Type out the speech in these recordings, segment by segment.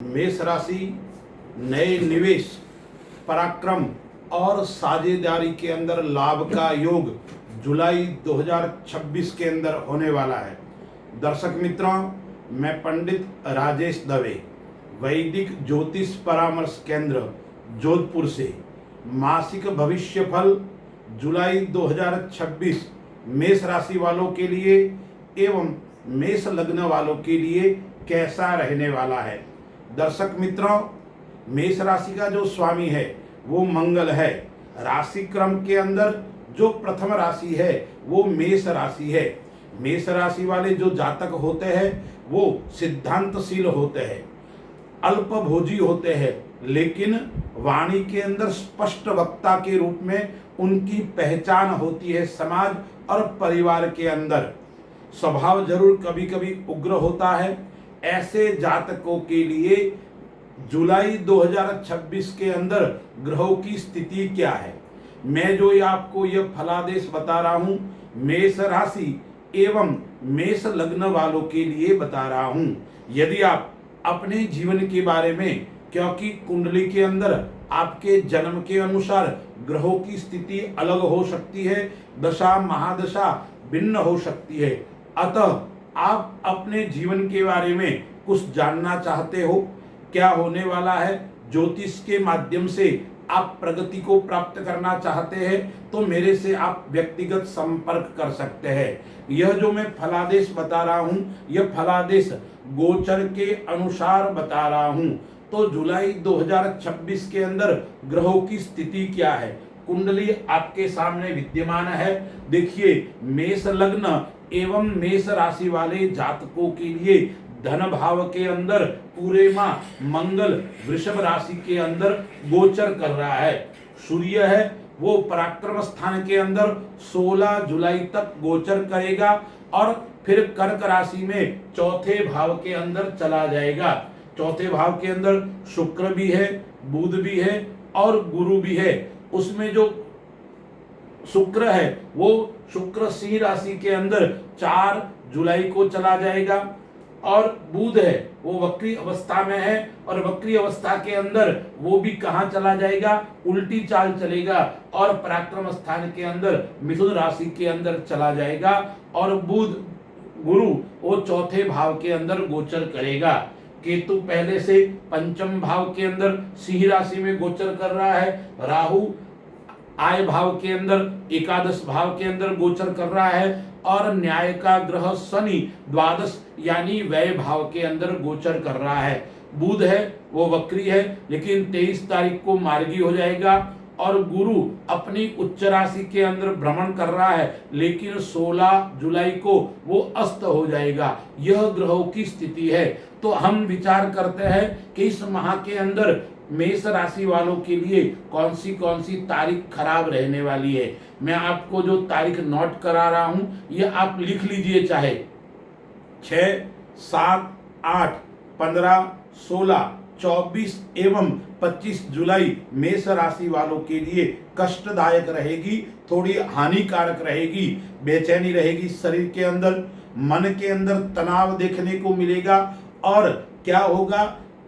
मेष राशि नए निवेश, पराक्रम और साझेदारी के अंदर लाभ का योग जुलाई 2026 के अंदर होने वाला है। दर्शक मित्रों, मैं पंडित राजेश दवे, वैदिक ज्योतिष परामर्श केंद्र जोधपुर से मासिक भविष्य फल जुलाई 2026 मेष राशि वालों के लिए एवं मेष लग्न वालों के लिए कैसा रहने वाला है। दर्शक मित्रों, मेष राशि का जो स्वामी है वो मंगल है। राशि क्रम के अंदर जो प्रथम राशि है वो मेष राशि है। मेष राशि वाले जो जातक होते हैं वो सिद्धांतशील होते हैं, अल्पभोजी होते हैं, लेकिन वाणी के अंदर स्पष्ट वक्ता के रूप में उनकी पहचान होती है। समाज और परिवार के अंदर स्वभाव जरूर कभी कभी उग्र होता है। ऐसे जातकों के लिए जुलाई 2026 के अंदर ग्रहों की स्थिति क्या है, मैं जो आपको यह फलादेश बता रहा हूं, मेष राशि एवं मेष लग्न वालों के लिए बता रहा हूं। यदि आप अपने जीवन के बारे में, क्योंकि कुंडली के अंदर आपके जन्म के अनुसार ग्रहों की स्थिति अलग हो सकती है, दशा महादशा भिन्न हो सकती है, अतः आप अपने जीवन के बारे में कुछ जानना चाहते हो, क्या होने वाला है, ज्योतिष के माध्यम से आप प्रगति को प्राप्त करना चाहते हैं, तो मेरे से आप व्यक्तिगत संपर्क कर सकते हैं। यह जो मैं फलादेश बता रहा हूं, यह फलादेश गोचर के अनुसार बता रहा हूं। तो जुलाई 2026 के अंदर ग्रहों की स्थिति क्या है, कुंडली आपके सामने विद्यमान है। देखिए, मेष लग्न एवं मेष राशि वाले जातकों के लिए धन भाव के अंदर पूरे माह मंगल वृषभ राशि के अंदर गोचर कर रहा है। सूर्य है वो पराक्रम स्थान के अंदर 16 जुलाई तक गोचर करेगा और फिर कर्क राशि में चौथे भाव के अंदर चला जाएगा। चौथे भाव के अंदर शुक्र भी है, बुध भी है और गुरु भी है। उसमें जो शुक्र है वो शुक्र सिंह राशि के अंदर 4 जुलाई को चला जाएगा और बुध है वो वक्री अवस्था में है और वक्री अवस्था के अंदर वो भी कहां चला जाएगा, उल्टी चाल चलेगा और पराक्रम स्थान के अंदर मिथुन राशि के अंदर चला जाएगा और बुध गुरु वो चौथे भाव के अंदर गोचर करेगा। केतु पहले से पंचम भाव के अंदर सिंह राशि में गोचर कर रहा है। राहु आय भाव के अंदर एकादश भाव के अंदर गोचर कर रहा है और न्याय का ग्रह शनि द्वादश यानी व्यय भाव के अंदर गोचर कर रहा है। बुध है वो वक्री है, लेकिन 23 तारीख को मार्गी हो जाएगा और गुरु अपनी उच्च राशि के अंदर भ्रमण कर रहा है, लेकिन 16 जुलाई को वो अस्त हो जाएगा। यह ग्रहों की स्थिति है। तो हम विचार करते हैं कि इस माह के अंदर मेष राशि वालों के लिए कौन सी तारीख खराब रहने वाली है। मैं आपको जो तारीख नोट करा रहा हूं ये आप लिख लीजिए, चाहे 6, 7, 8, 15, 16, 24 एवं 25 जुलाई मेष राशि वालों के लिए कष्टदायक रहेगी, थोड़ी हानिकारक रहेगी। बेचैनी रहेगी शरीर के अंदर, मन के अंदर तनाव देखने को मिलेगा और क्या होगा,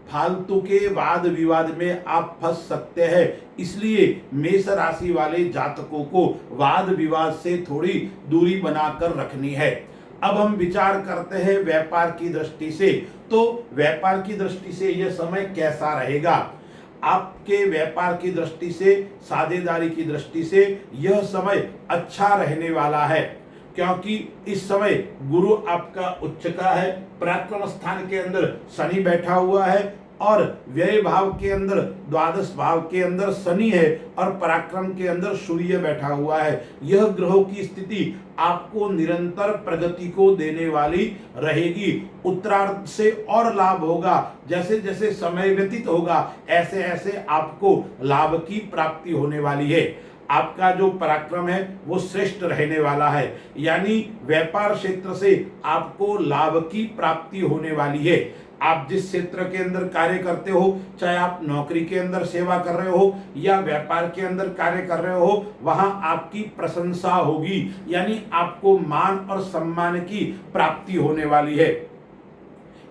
फालतू के वाद विवाद में आप फंस सकते हैं। इसलिए मेष राशि वाले जातकों को वाद विवाद से थोड़ी दूरी बनाकर रखनी है। अब हम विचार करते हैं व्यापार की दृष्टि से। तो व्यापार की दृष्टि से यह समय कैसा रहेगा। आपके व्यापार की दृष्टि से, साझेदारी की दृष्टि से यह समय अच्छा रहने वाला है, क्योंकि इस समय गुरु आपका उच्च का है, पराक्रम स्थान के अंदर शनि बैठा हुआ है और व्यय भाव के अंदर द्वादश भाव के अंदर शनि है और पराक्रम के अंदर सूर्य बैठा हुआ है। यह ग्रहों की स्थिति आपको निरंतर प्रगति को देने वाली रहेगी। उत्तरार्ध से और लाभ होगा, जैसे जैसे समय व्यतीत होगा ऐसे ऐसे आपको लाभ की प्राप्ति होने वाली है। आपका जो पराक्रम है वो श्रेष्ठ रहने वाला है, यानी व्यापार क्षेत्र से आपको लाभ की प्राप्ति होने वाली है। आप जिस क्षेत्र के अंदर कार्य करते हो, चाहे आप नौकरी के अंदर सेवा कर रहे हो या व्यापार के अंदर कार्य कर रहे हो, वहां आपकी प्रशंसा होगी, यानी आपको मान और सम्मान की प्राप्ति होने वाली है।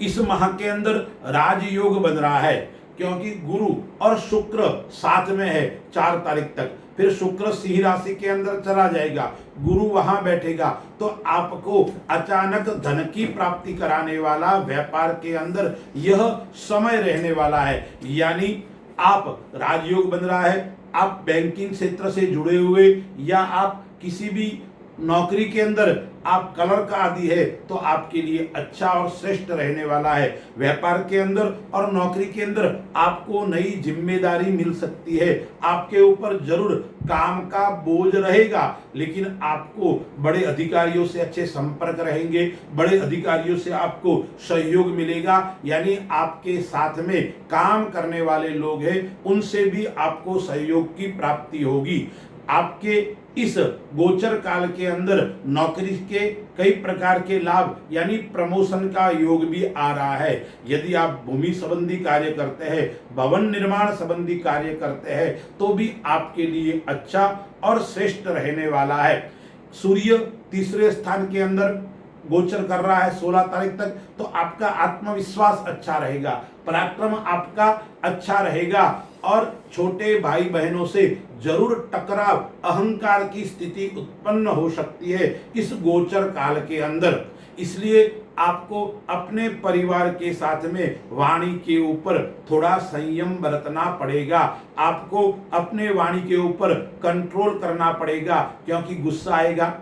इस माह के अंदर राजयोग बन रहा है, क्योंकि गुरु और शुक्र साथ में है 4 तारीख तक। फिर शुक्र सिंह राशि के अंदर चला जाएगा, गुरु वहां बैठेगा, तो आपको अचानक धन की प्राप्ति कराने वाला व्यापार के अंदर यह समय रहने वाला है। यानी आप राजयोग बन रहा है, आप बैंकिंग क्षेत्र से जुड़े हुए या आप किसी भी नौकरी के अंदर आप कलर का आदि है, तो आपके लिए अच्छा और श्रेष्ठ रहने वाला है। व्यापार के अंदर और नौकरी के अंदर आपको नई जिम्मेदारी मिल सकती है, आपके ऊपर जरूर काम का बोझ रहेगा, लेकिन आपको बड़े अधिकारियों से अच्छे संपर्क रहेंगे, बड़े अधिकारियों से आपको सहयोग मिलेगा। यानी आपके साथ में काम करने वाले लोग हैं, उनसे भी आपको सहयोग की प्राप्ति होगी। आपके इस गोचर काल के अंदर नौकरी के कई प्रकार के लाभ यानी प्रमोशन का योग भी आ रहा है। यदि आप भूमि संबंधी कार्य करते हैं, भवन निर्माण संबंधी कार्य करते हैं, तो भी आपके लिए अच्छा और श्रेष्ठ रहने वाला है। सूर्य तीसरे स्थान के अंदर गोचर कर रहा है 16 तारीख तक, तो आपका आत्मविश्वास अच्छा रहेगा, पराक्रम आपका अच्छा रहेगा और छोटे भाई बहनों से जरूर टकराव, अहंकार की स्थिति उत्पन्न हो सकती है इस गोचर काल के अंदर। इसलिए आपको अपने परिवार के साथ में वाणी के ऊपर थोड़ा संयम बरतना पड़ेगा, आपको अपने वाणी के ऊपर कंट्रोल करना पड़ेगा, क्योंकि गुस्सा आएगा,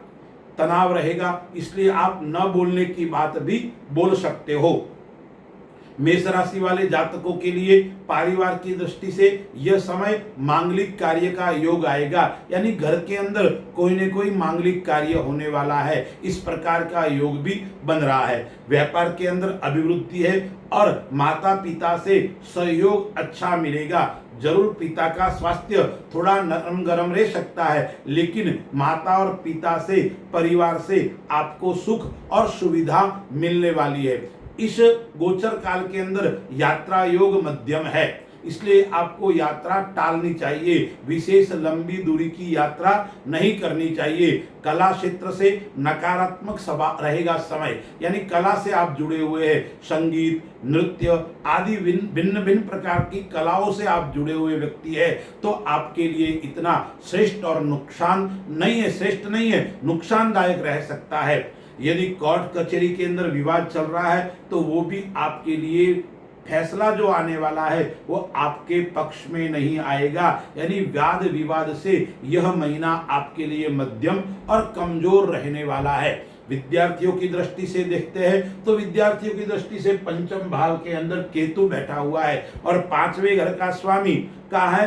तनाव रहेगा, इसलिए आप न बोलने की बात भी बोल सकते हो। मेष राशि वाले जातकों के लिए परिवार की दृष्टि से यह समय मांगलिक कार्य का योग आएगा, यानी घर के अंदर कोई न कोई मांगलिक कार्य होने वाला है, इस प्रकार का योग भी बन रहा है। व्यापार के अंदर अभिवृद्धि है और माता पिता से सहयोग अच्छा मिलेगा। जरूर पिता का स्वास्थ्य थोड़ा नरम गरम रह सकता है, लेकिन माता और पिता से, परिवार से आपको सुख और सुविधा मिलने वाली है। इस गोचर काल के अंदर यात्रा योग मध्यम है, इसलिए आपको यात्रा टालनी चाहिए, विशेष लंबी दूरी की यात्रा नहीं करनी चाहिए। कला क्षेत्र से नकारात्मक रहेगा समय, यानी कला से आप जुड़े हुए हैं, संगीत, नृत्य आदि भिन्न भिन्न प्रकार की कलाओं से आप जुड़े हुए व्यक्ति है, तो आपके लिए इतना श्रेष्ठ और नुकसान नहीं है, श्रेष्ठ नहीं है, नुकसानदायक रह सकता है। यदि कोर्ट कचहरी के अंदर विवाद चल रहा है, तो वो भी आपके लिए फैसला जो आने वाला है वो आपके पक्ष में नहीं आएगा, यानी वाद विवाद से यह महीना आपके लिए मध्यम और कमजोर रहने वाला है। विद्यार्थियों की दृष्टि से देखते हैं तो विद्यार्थियों की दृष्टि से पंचम भाव के अंदर केतु बैठा हुआ है और 5वें घर का स्वामी कहाँ है,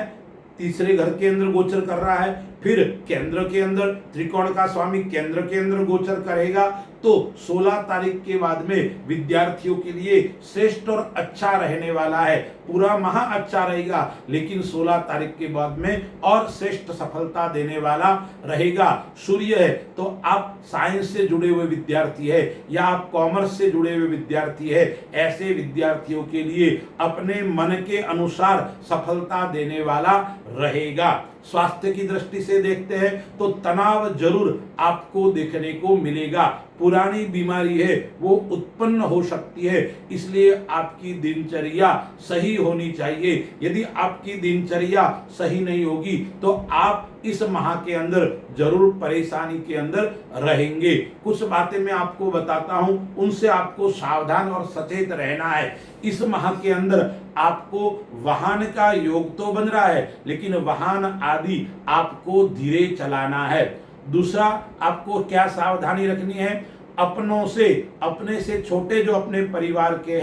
तीसरे घर के अंदर गोचर कर रहा है। फिर केंद्र के अंदर त्रिकोण का स्वामी केंद्र के अंदर गोचर करेगा, तो 16 तारीख के बाद में विद्यार्थियों के लिए श्रेष्ठ और अच्छा रहने वाला है। पूरा माह अच्छा रहेगा, लेकिन 16 तारीख के बाद में और श्रेष्ठ सफलता देने वाला रहेगा। सूर्य है तो आप साइंस से जुड़े हुए विद्यार्थी है या आप कॉमर्स से जुड़े हुए विद्यार्थी है, ऐसे विद्यार्थियों के लिए अपने मन के अनुसार सफलता देने वाला रहेगा। स्वास्थ्य की दृष्टि से देखते हैं तो तनाव जरूर आपको देखने को मिलेगा, पुरानी बीमारी है वो उत्पन्न हो सकती है, इसलिए आपकी दिनचर्या सही होनी चाहिए। यदि आपकी दिनचर्या सही नहीं होगी तो आप इस माह के अंदर जरूर परेशानी के अंदर रहेंगे। कुछ बातें मैं आपको बताता हूं, उनसे आपको सावधान और सचेत रहना है। इस माह के अंदर आपको वाहन का योग तो बन रहा है, लेकिन वाहन आदि आपको धीरे चलाना है। दूसरा, आपको क्या सावधानी रखनी है, अपने से छोटे जो अपने परिवार के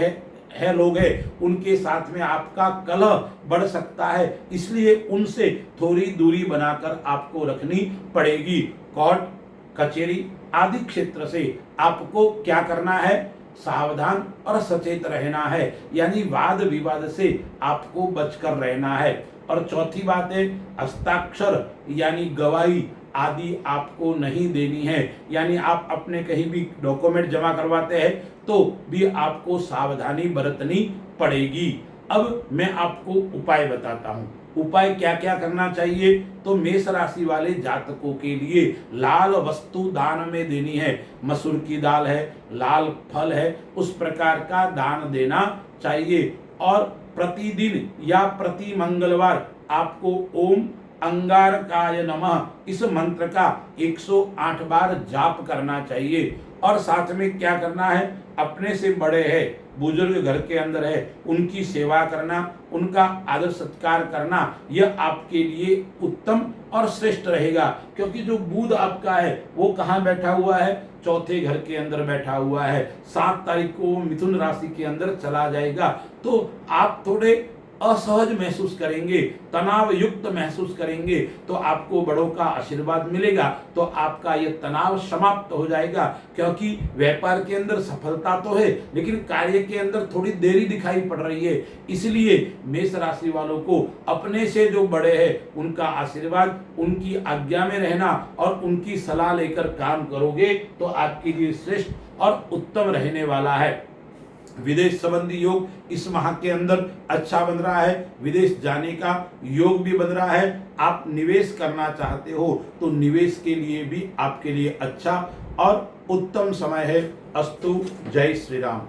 है लोग हैं, उनके साथ में आपका कलह बढ़ सकता है, इसलिए उनसे थोड़ी दूरी बनाकर आपको रखनी पड़ेगी। कोर्ट कचहरी आदि क्षेत्र से आपको क्या करना है, सावधान और सचेत रहना है, यानी वाद विवाद से आपको बचकर रहना है। और चौथी बात है, हस्ताक्षर यानी गवाही आदि आपको नहीं देनी है, यानी आप अपने कहीं भी डॉक्यूमेंट जमा करवाते हैं तो भी आपको सावधानी बरतनी पड़ेगी। अब मैं आपको उपाय बताता हूँ। उपाय क्या क्या करना चाहिए, तो मेष राशि वाले जातकों के लिए लाल वस्तु दान में देनी है। मसूर की दाल है, लाल फल है, उस प्रकार का दान देना चाहिए। और प्रतिदिन या प्रति मंगलवार आपको ओम अंगारकाय नमः इस मंत्र का 108 बार जाप करना चाहिए। और साथ में क्या करना है, अपने से बड़े है, बुजुर्ग घर के अंदर है, उनकी सेवा करना, उनका आदर सत्कार करना, यह आपके लिए उत्तम और श्रेष्ठ रहेगा। क्योंकि जो बुध आपका है वो कहाँ बैठा हुआ है, चौथे घर के अंदर बैठा हुआ है। 7 तारीख को मिथुन राशि के अंदर चला जाएगा। तो आप थोड़े असहज महसूस करेंगे, तनाव युक्त महसूस करेंगे, तो आपको बड़ों का आशीर्वाद मिलेगा, तो आपका यह तनाव समाप्त हो जाएगा। क्योंकि व्यापार के अंदर सफलता तो है, लेकिन कार्य के अंदर थोड़ी देरी दिखाई पड़ रही है। इसलिए मेष राशि वालों को अपने से जो बड़े हैं उनका आशीर्वाद, उनकी आज्ञा में रहना और उनकी सलाह लेकर काम करोगे तो आपके लिए श्रेष्ठ और उत्तम रहने वाला है। विदेश संबंधी योग इस माह के अंदर अच्छा बन रहा है, विदेश जाने का योग भी बन रहा है। आप निवेश करना चाहते हो तो निवेश के लिए भी आपके लिए अच्छा और उत्तम समय है। अस्तु। जय श्री राम।